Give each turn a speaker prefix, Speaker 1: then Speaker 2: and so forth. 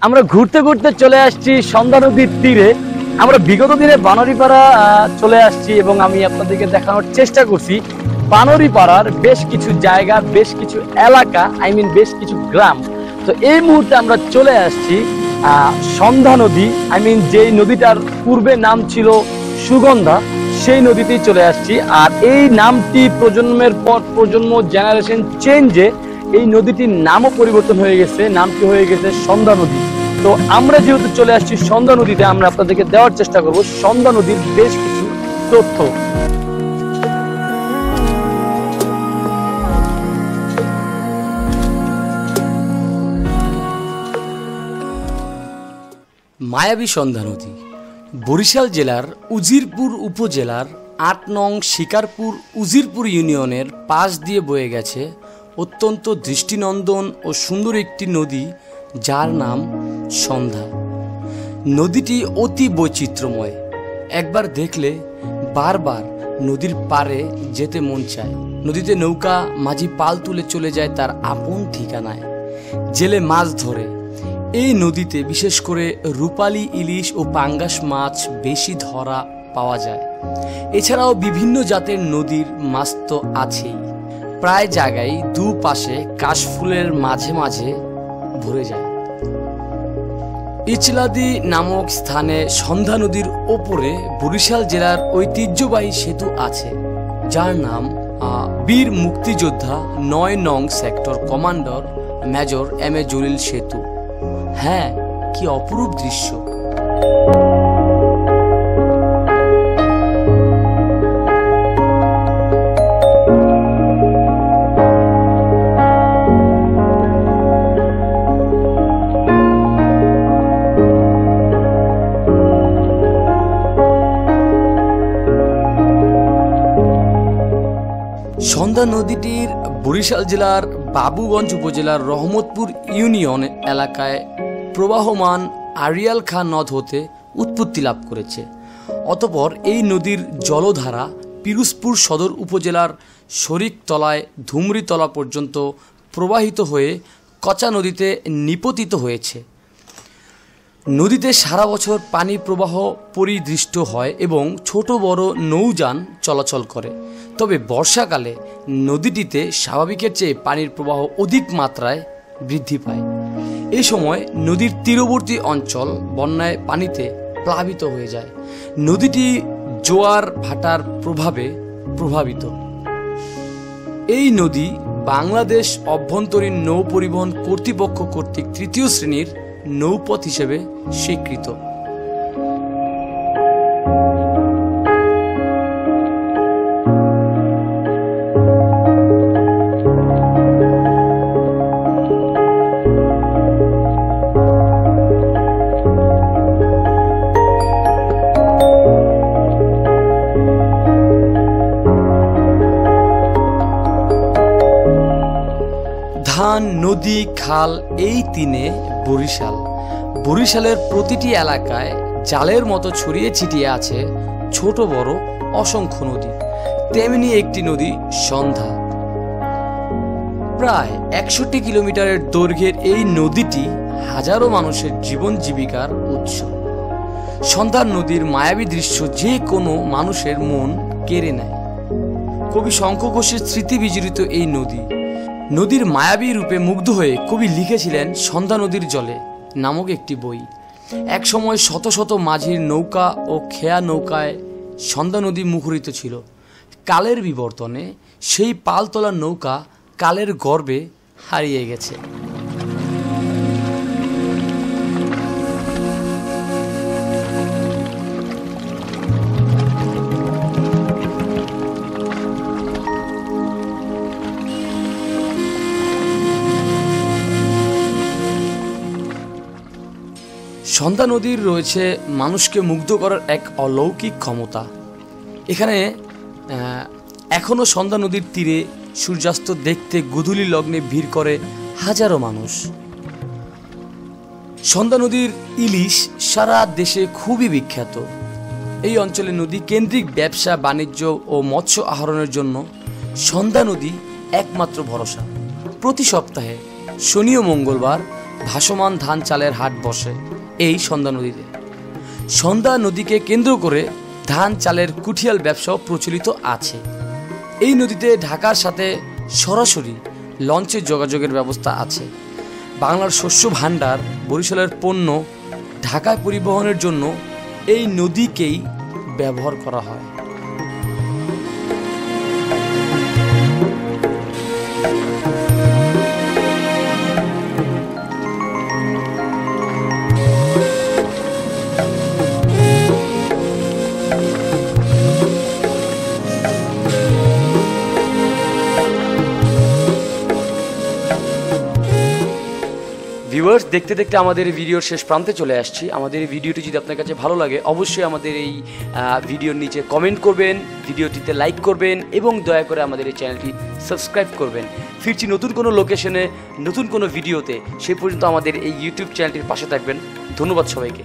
Speaker 1: আমরা ঘুরতে ঘুরতে চলে আসছি সন্ধ্যা নদীর তীরে। আমরা বিগত দিনে বানরিপাড়া চলে আসছি এবং আমি আপনাদেরকে দেখানোর চেষ্টা করছি বানরিপাড়ার বেশ কিছু জায়গা, বেশ কিছু এলাকা, বেশ কিছু গ্রাম। তো এই মুহূর্তে আমরা চলে আসছি সন্ধ্যা নদী, যেই নদীটার পূর্বে নাম ছিল সুগন্ধা, সেই নদীতেই চলে আসছি। আর এই নামটি প্রজন্মের পর প্রজন্ম, জেনারেশন চেঞ্জে এই নদীটির নামও পরিবর্তন হয়ে গেছে, নামটি হয়ে গেছে সন্ধ্যা নদী। তো আমরা যেহেতু চলে আসছি সন্ধ্যা নদীতে, আমরা আপনাদেরকে দেওয়ার চেষ্টা করব সন্ধ্যা নদীর বেশ কিছু তথ্য। মায়াবী সন্ধ্যা নদী বরিশাল জেলার উজিরপুর উপজেলার ৮ নং শিকারপুর উজিরপুর ইউনিয়নের পাশ দিয়ে বয়ে গেছে অত্যন্ত দৃষ্টিনন্দন ও সুন্দর একটি নদী, যার নাম সন্ধ্যা। নদীটি অতি বৈচিত্র্যময়, একবার দেখলে বারবার নদীর পাড়ে যেতে মন চায়। নদীতে নৌকা মাঝি পাল তুলে চলে যায় তার আপন ঠিকানায়, জেলে মাছ ধরে। এই নদীতে বিশেষ করে রূপালী ইলিশ ও পাঙ্গাস মাছ বেশি ধরা পাওয়া যায়। এছাড়াও বিভিন্ন জাতের নদীর মাছ তো আছেই। প্রায় জায়গায় দুপাশে কাশফুলের মাঝে মাঝে ভরে যায়। ইচলাদি নামক স্থানে সন্ধ্যা নদীর ওপরে বরিশাল জেলার ঐতিহ্যবাহী সেতু আছে, যার নাম বীর মুক্তিযোদ্ধা ৯ নং sector commander major M A Jalil সেতু। হ্যাঁ, কি অপরূপ দৃশ্য! সন্ধ্যা নদীটির বরিশাল জেলার বাবুগঞ্জ উপজেলার রহমতপুর ইউনিয়ন এলাকায় প্রবাহমান আরিয়াল খাঁ নদ হতে উৎপত্তি লাভ করেছে। অতঃপর এই নদীর জলধারা পিরোজপুর সদর উপজেলার শরিকতলায় ধুমরিতলা পর্যন্ত প্রবাহিত হয়ে কচা নদীতে নিপতিত হয়েছে। নদীতে সারা বছর পানি প্রবাহ পরিদৃষ্ট হয় এবং ছোট বড় নৌযান চলাচল করে। তবে বর্ষাকালে নদীটিতে স্বাভাবিকের চেয়ে পানির প্রবাহ অধিক মাত্রায় বৃদ্ধি পায়। এই সময় নদীর তীরবর্তী অঞ্চল বন্যায় পানিতে প্লাবিত হয়ে যায়। নদীটি জোয়ার ভাটার প্রভাবে প্রভাবিত। এই নদী বাংলাদেশ অভ্যন্তরীণ নৌ পরিবহন কর্তৃপক্ষ কর্তৃক ৩য় শ্রেণীর নৌপথ হিসেবে স্বীকৃত। ধান, নদী, খাল এই তিনে বরিশালের প্রতিটি এলাকায় জালের মতো ছড়িয়ে ছিটিয়ে আছে ছোট বড় অসংখ্য নদী। তেমনি একটি নদী সন্ধ্যা। প্রায় ৬১ কিলোমিটারের দৈর্ঘ্যের এই নদীটি হাজারো মানুষের জীবন জীবিকার উৎস। সন্ধ্যার নদীর মায়াবী দৃশ্য যে কোনো মানুষের মন কেড়ে নেয়। কবি শঙ্খ ঘোষের স্মৃতি বিজড়িত এই নদীর মায়াবী রূপে মুগ্ধ হয়ে কবি লিখেছিলেন সন্ধ্যা নদীর জলে নামক একটি বই। এক সময় শত শত মাঝির নৌকা ও খেয়া নৌকায় সন্ধ্যা নদী মুখরিত ছিল। কালের বিবর্তনে সেই পালতোলা নৌকা কালের গর্ভে হারিয়ে গেছে। সন্ধ্যা নদীর রয়েছে মানুষকে মুগ্ধ করার এক অলৌকিক ক্ষমতা। এখানে এখনও সন্ধ্যা নদীর তীরে সূর্যাস্ত দেখতে গোধূলি লগ্নে ভিড় করে হাজারো মানুষ। সন্ধ্যা নদীর ইলিশ সারা দেশে খুবই বিখ্যাত। এই অঞ্চলে নদী কেন্দ্রিক ব্যবসা বাণিজ্য ও মৎস্য আহরণের জন্য সন্ধ্যা নদী একমাত্র ভরসা। প্রতি সপ্তাহে শনি ও মঙ্গলবার ভাসমান ধান চালের হাট বসে এই সন্ধ্যা নদীতে। সন্ধ্যা নদীকে কেন্দ্র করে ধান চালের কুঠিয়াল ব্যবসাও প্রচলিত আছে। এই নদীতে ঢাকার সাথে সরাসরি লঞ্চের যোগাযোগের ব্যবস্থা আছে। বাংলার শস্য ভাণ্ডার বরিশালের পণ্য ঢাকায় পরিবহনের জন্য এই নদীকেই ব্যবহার করা হয়। ভিউয়ার্স, দেখতে দেখতে আমাদের ভিডিওর শেষ প্রান্তে চলে আসছি। আমাদের এই ভিডিওটি যদি আপনার কাছে ভালো লাগে অবশ্যই আমাদের এই ভিডিওর নিচে কমেন্ট করবেন, ভিডিওটিতে লাইক করবেন এবং দয়া করে আমাদের এই চ্যানেলটি সাবস্ক্রাইব করবেন। ফিরছি নতুন কোনো লোকেশনে, নতুন কোনো ভিডিওতে। সে পর্যন্ত আমাদের এই ইউটিউব চ্যানেলটির পাশে থাকবেন। ধন্যবাদ সবাইকে।